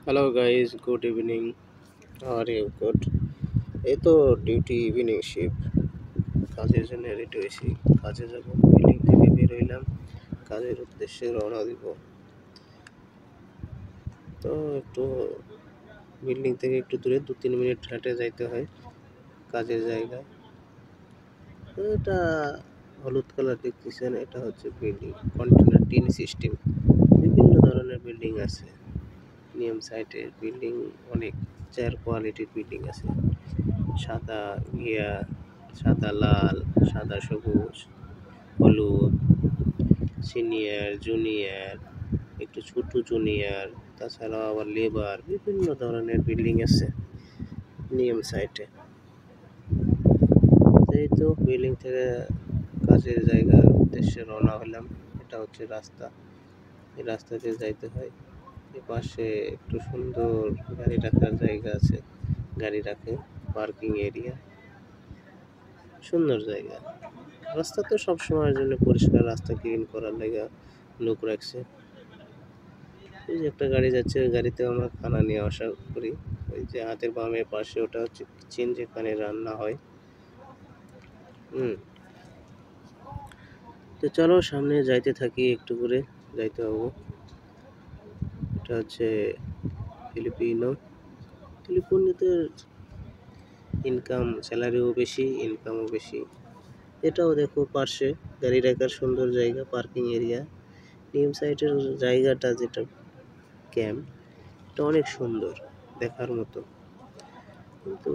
Hello guys, good evening. How are you? Good. এই তো duty evening shift কাজের জন্য রেডি হয়েছি। কাজে যাব, বিল্ডিং থেকে বের হইলাম, কাজের উদ্দেশ্যে রওনা দিব। তো একটু বিল্ডিং থেকে একটু দূরে 2-3 মিনিট হেঁটে যাইতে হয় কাজের জায়গায়। তো এটা হলুদ কালার দেখতেছেন, এটা হচ্ছে বিল্ডিং কন্টেনার টিন সিস্টেম। বিভিন্ন ধরনের বিল্ডিং আছে। নিয়ম সাইটের বিল্ডিং অনেক 4 কোয়ালিটির বিল্ডিং আছে। সাদা ঘিয়া, সাদা লাল, সাদা সবুজ, হলুদ, সিনিয়র, জুনিয়র, একটু ছোট জুনিয়র, তাছাড়াও আবার লেবার, বিভিন্ন ধরনের বিল্ডিং আছে নিয়ম সাইটে। এই তো বিল্ডিং থেকে কাজের জায়গার উদ্দেশ্যে রওনা হলাম। এটা হচ্ছে রাস্তা, এই রাস্তা দিয়ে যাইতে হয়। এপাশে একটু সুন্দর গাড়ি রাখার জায়গা আছে, গাড়ি রাখে পার্কিং এরিয়া, সুন্দর জায়গা। রাস্তা তো সব সময়ের জন্য পরিষ্কার, রাস্তা ক্লিন করার লাগা লোক রাখছে। এই যে একটা গাড়ি যাচ্ছে, ওই গাড়িতে আমরা খানা নিয়ে আসা করি। ওই যে হাতের বামের পাশে ওটা হচ্ছে কিচেন, যেখানে রান্না হয়। হুম তো চলো সামনে যাইতে থাকি, একটু করে যাইতে হবো। এটা হচ্ছে ফিলিপিনো। ফিলিপিনোতে ইনকাম, স্যালারিও বেশি, ইনকামও বেশি। এটাও দেখো পাশে গাড়ি রাখার সুন্দর জায়গা, পার্কিং এরিয়া। নিম সাইটের জায়গাটা যেটা ক্যাম্প, এটা অনেক সুন্দর, দেখার মতো। কিন্তু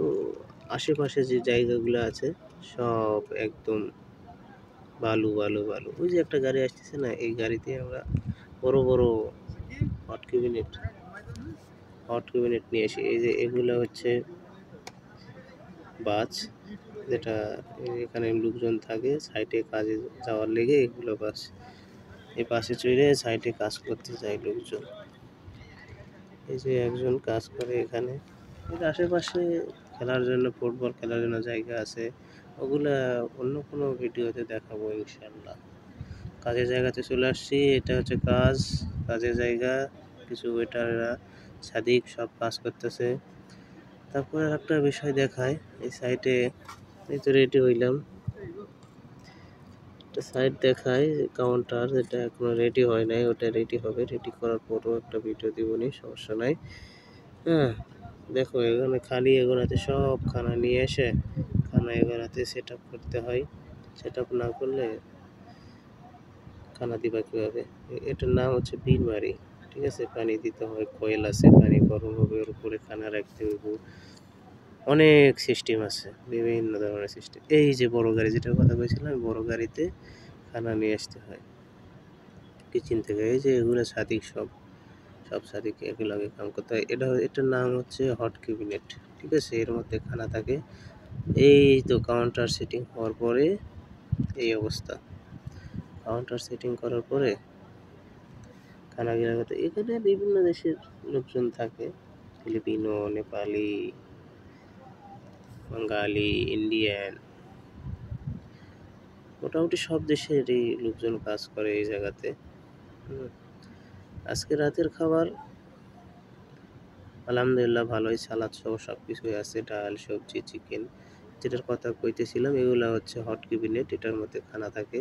আশেপাশে যে জায়গাগুলো আছে সব একদম বালু বালু বালু। ওই যে একটা গাড়ি আসতেছে না, এই গাড়িতে আমরা বড় বড় হট ক্যাবিনেট নিয়ে আসি। এই যে এগুলো হচ্ছে বাস, যেটা এখানে লোকজন থাকে সাইটে কাজে যাওয়ার লেগে, এগুলো বাস। এই বাসে চড়ে সাইটে কাজ করতে যায় লোকজন। এই যে একজন কাজ করে এখানে। এর আশেপাশে খেলার জন্য, ফুটবল খেলার জন্য জায়গা আছে। ওগুলা অন্য কোনো ভিডিওতে দেখাবো ইনশাল্লাহ। কাজের জায়গাতে চলে আসছি, এটা হচ্ছে কাজের জায়গা। কিছু ওয়েটাররা, সাদিক সব কাজ করতেছে। তারপর একটা বিষয় দেখায়, এই সাইটে এই তো রেডি হইলাম, একটা সাইট দেখায় কাউন্টার, যেটা এখনো রেডি হয় নাই, ওটা রেডি হবে। রেডি করার পরও একটা ভিডিও দিবনি, সমস্যা নাই। হ্যাঁ, দেখো এখানে খালি এগোনাতে সব খানা নিয়ে এসে খানা এগোনাতে সেট আপ করতে হয়। সেট আপ না করলে খানা দিবা কীভাবে? এটার নাম হচ্ছে বিনবাড়ি। ঠিক আছে, পানি দিতে হয়, কয়েল আছে, পানি গরম হবে, ওর উপরে খানা রাখতে হইব। অনেক সিস্টেম আছে, বিভিন্ন ধরনের সিস্টেম। এই যে বড় গাড়ি যেটার কথা বলছিলাম, বড় গাড়িতে খানা নিয়ে আসতে হয় কিচেন থেকে। এই যে এগুলো সাদিক, সব সাদিকে একলগে কাম করতে হয়। এটার নাম হচ্ছে হট ক্যাবিনেট। ঠিক আছে, এর মধ্যে খানা থাকে। এই তো কাউন্টার সেটিং হওয়ার পরে এই অবস্থা। কাউন্টার সেটিং করার পরে খানা গিলাতে এখানে বিভিন্ন দেশের লোকজন থাকে, ফিলিপিনো, নেপালি, বাঙালি, ইন্ডিয়ান, মোটামুটি সব দেশেরই লোকজন কাজ করে এই জায়গাতে। আজকে রাতের খাবার আলহামদুলিল্লাহ ভালোই, সালাদ সহ সব কিছুই আছে, ডাল, সবজি, চিকেন। যেটার কথা কইতেছিলাম, এগুলা হচ্ছে হট ক্যাবিনেট, এটার মধ্যে খানা থাকে,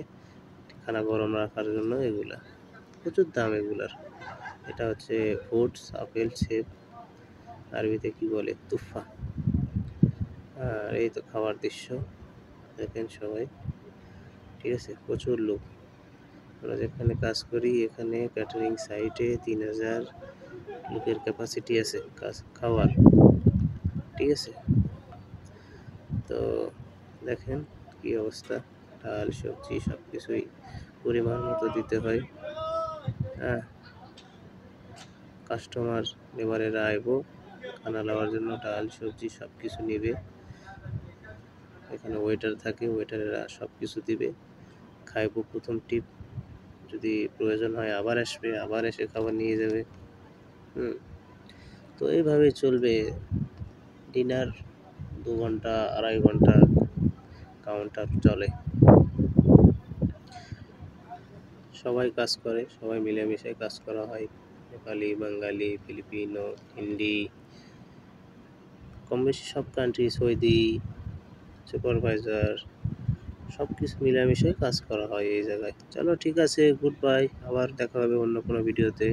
খানা গরম রাখার জন্য। এগুলা প্রচুর দাম এগুলার। এটা হচ্ছে ফুডস, আপেল, সেব, আরবিতে কি বলে, তুফা। আর এই তো খাওয়ার দৃশ্য দেখেন সবাই। ঠিক আছে, প্রচুর লোক। আমরা যেখানে কাজ করি, এখানে ক্যাটারিং সাইটে 3000 লোকের ক্যাপাসিটি আছে কাজ খাওয়ার। ঠিক আছে, তো দেখেন কি অবস্থা। ডাল, সবজি সব কিছুই পরিমাণ মতো দিতে হয়। হ্যাঁ, কাস্টমার, লেবারেরা আইব খানা নেওয়ার জন্য, ডাল, সবজি সব কিছু নেবে। এখানে ওয়েটার থাকে, ওয়েটারেরা সব কিছু দিবে, খাইব। প্রথম টিপ, যদি প্রয়োজন হয় আবার আসবে, আবার এসে খাবার নিয়ে যাবে। তো এইভাবেই চলবে। ডিনার 2 ঘন্টা, 2.5 ঘন্টা কাউন্টার চলে। সবাই কাজ করে, সবাই মিলেমিশে কাজ করা হয়। নেপালি, বাঙালি, ফিলিপিনো, হিন্দি, কম বেশি সব কান্ট্রি, সৌদি, সুপারভাইজার সব কিছু মিলামিশে কাজ করা হয় এই জায়গায়। চলো ঠিক আছে, গুড বাই, আবার দেখা হবে অন্য কোনো ভিডিওতে।